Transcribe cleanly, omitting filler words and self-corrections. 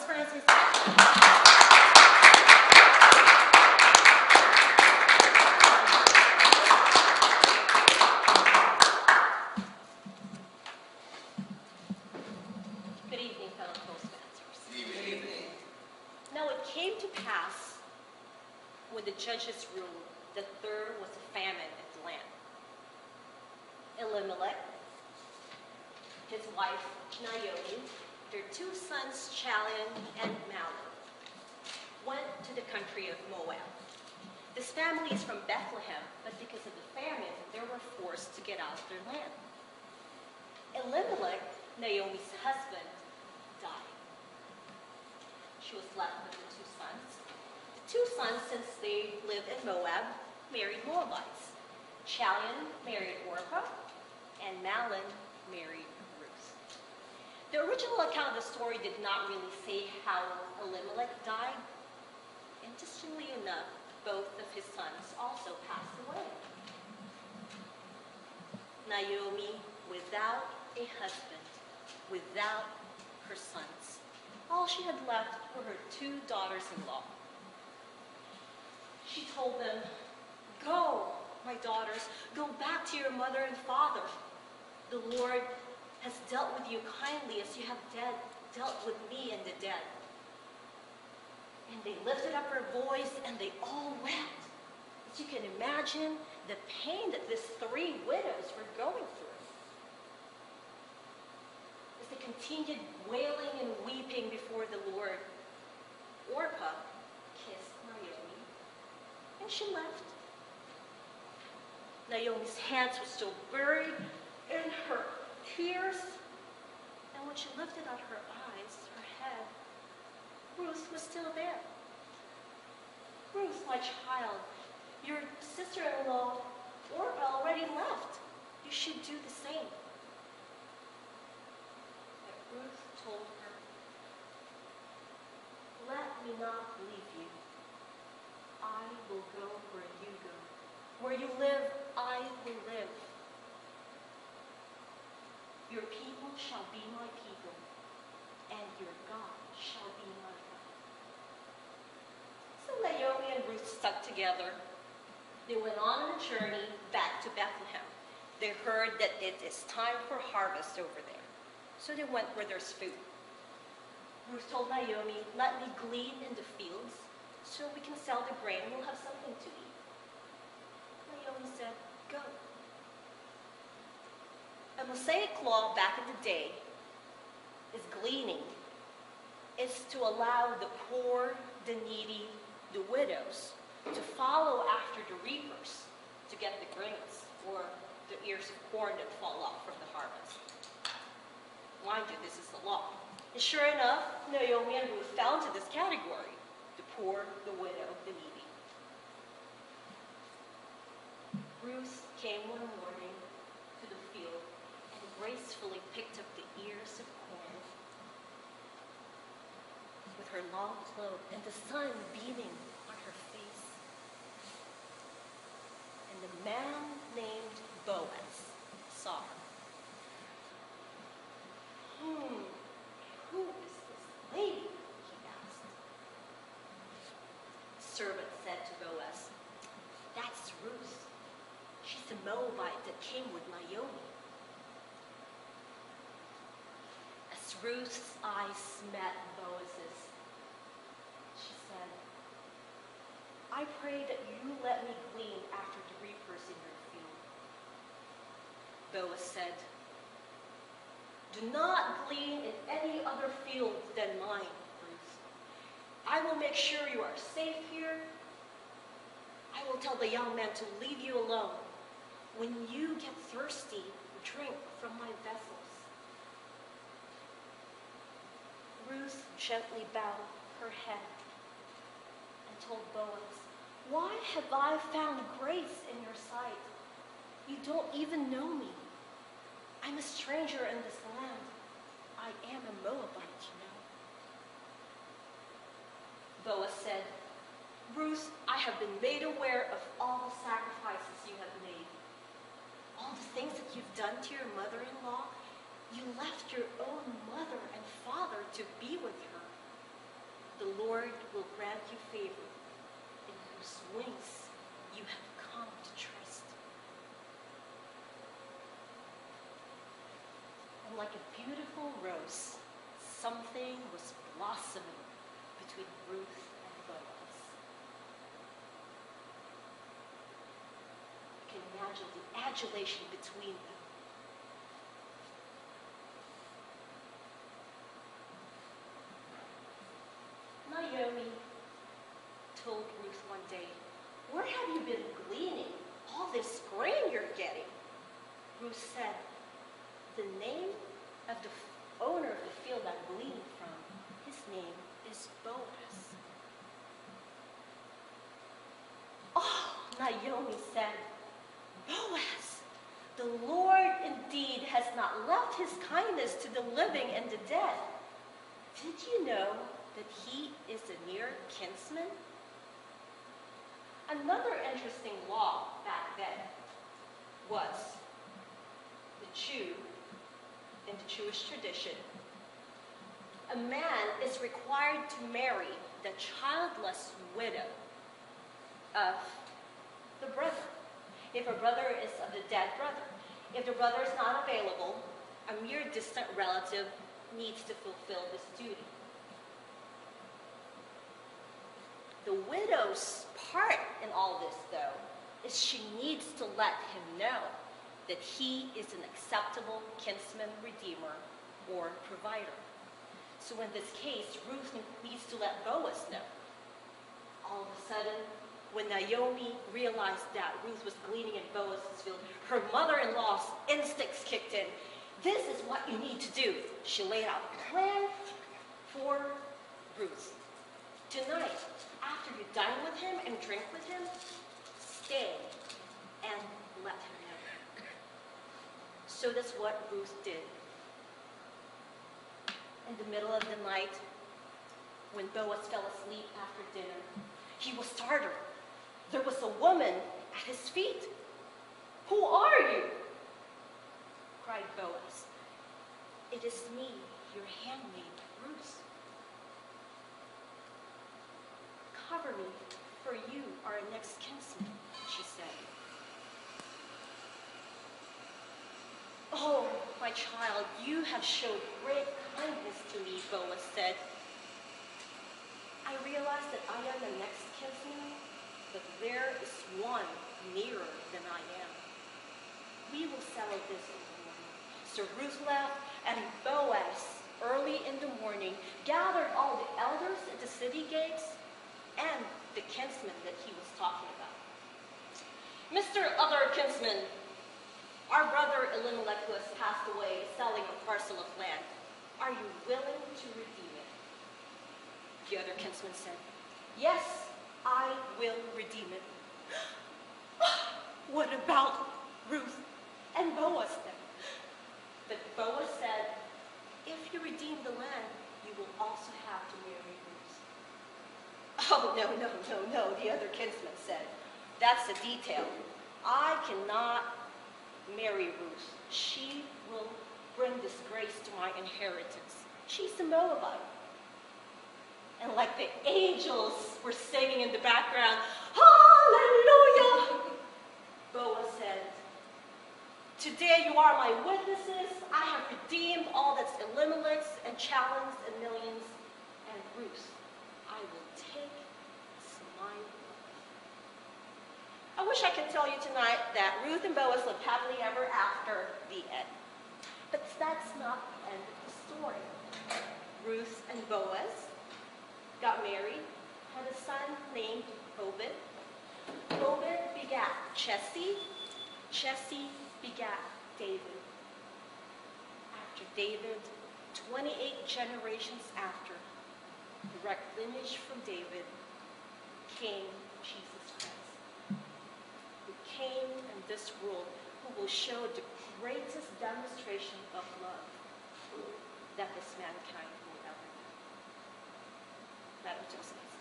Francis. Good evening, fellow ToastMasters. Good evening. Now it came to pass, when the judges ruled, that there was a famine in the land. Elimelech, his wife Naomi, their two sons Chalion and Mahlon, went to the country of Moab. This family is from Bethlehem, but because of the famine, they were forced to get out of their land. Elimelech, Naomi's husband, died. She was left with the two sons. The two sons, since they lived in Moab, married Moabites. Chalion married Orpah, and Mahlon married Ruth. The original account of the story did not really say how Elimelech died. Interestingly enough, both of his sons also passed away. Naomi, without a husband, without her sons, all she had left were her two daughters-in-law. She told them, "Go, my daughters, go back to your mother and father. The Lord has dealt with you kindly as you have dealt with me and the dead." And they lifted up their voice and they all wept. As you can imagine, the pain that these three widows were going through. As they continued wailing and weeping before the Lord, Orpah kissed Naomi, and she left. Naomi's hands were still buried in her tears, and when she lifted up her eyes, her head, Ruth was still there. "Ruth, my child, your sister-in-law, Orpah, already left. You should do the same." But Ruth told her, "Let me not leave you. I will go where you go. Where you live, I will live. Your people shall be my people, and your God shall be my God." So Naomi and Ruth stuck together. They went on a journey back to Bethlehem. They heard that it is time for harvest over there. So they went where there's food. Ruth told Naomi, "Let me glean in the fields so we can sell the grain and we'll have something to eat." Naomi said, "Go." A Mosaic law back in the day is gleaning. It's to allow the poor, the needy, the widows to follow after the reapers to get the grains or the ears of corn that fall off from the harvest. Mind you, this is the law. And sure enough, Naomi and Ruth fell into this category: the poor, the widow, the needy. Ruth came one morning to the field and gracefully picked up the ears of corn with her long cloak and the sun beaming on her face. And the man named Boaz saw her. Who is this lady?" he asked. The servant said to Boaz, "That's Ruth. She's the Moabite that came with Naomi." As Ruth's eyes met Boaz's, she said, "I pray that you let me glean after the reapers in your field." Boaz said, "Do not glean in any other field than mine, Ruth. I will make sure you are safe here. I will tell the young man to leave you alone. When you get thirsty, drink from my vessels." Ruth gently bowed her head and told Boaz, "Why have I found grace in your sight? You don't even know me. I'm a stranger in this land. I am a Moabite, you know." Boaz said, "Ruth, I have been made aware of all the sacrifices you have made. All the things that you've done to your mother-in-law. You left your own mother and father to be with her. Lord will grant you favor, in whose wings you have come to trust. And like a beautiful rose, something was blossoming between Ruth and Boaz. You can imagine the adulation between them. Naomi told Ruth one day, "Where have you been gleaning all this grain you're getting?" Ruth said, "The name of the owner of the field I'm gleaning from, his name is Boaz." "Oh," Naomi said, "Boaz, the Lord indeed has not left his kindness to the living and the dead. Did you know that he is a near kinsman?" Another interesting law back then was the Jew, in the Jewish tradition, a man is required to marry the childless widow of the brother. If a brother is of the dead brother. If the brother is not available, a mere distant relative needs to fulfill this duty. The widow's part in all this, though, is she needs to let him know that he is an acceptable kinsman redeemer or provider. So in this case, Ruth needs to let Boaz know. All of a sudden, when Naomi realized that Ruth was gleaning in Boaz's field, her mother-in-law's instincts kicked in. "This is what you need to do." She laid out a plan for Ruth. "Tonight, after you dine with him and drink with him, stay and let him know." So that's what Ruth did. In the middle of the night, when Boaz fell asleep after dinner, he was startled. There was a woman at his feet. "Who are you?" cried Boaz. "It is me, your handmaid, Ruth. Cover me, for you are a next kinsman," she said. "Oh, my child, you have showed great kindness to me," Boaz said. "I realize that I am the next kinsman, but there is one nearer than I am. We will settle this in the morning." So Ruth left, and Boaz, early in the morning, gathered all the elders at the city gates and the kinsman that he was talking about. "Mr. Other Kinsman, our brother Elimelech, who has passed away, is selling a parcel of land. Are you willing to redeem it?" The other kinsman said, "Yes, I will redeem it." "What about Ruth and Boaz then?" But Boaz said, "If you redeem the land, you will also have to marry Ruth." "Oh, no, the other kinsman said. "That's a detail. I cannot marry Ruth. She will bring disgrace to my inheritance. She's a Moabite." And like the angels were singing in the background, "Hallelujah!" Boaz said, "Today you are my witnesses. I have redeemed all that's Elimelech's and Chalon's and millions, and Ruth I will take as my wife." I wish I could tell you tonight that Ruth and Boaz lived happily ever after, the end. But that's not the end of the story. Ruth and Boaz got married, had a son named Obed. Obed begat Jesse. Jesse begat David. After David, 28 generations after, the direct lineage from David, came Jesus Christ, who came in this world, who will show the greatest demonstration of love that this mankind will ever know. Madam Toastmaster.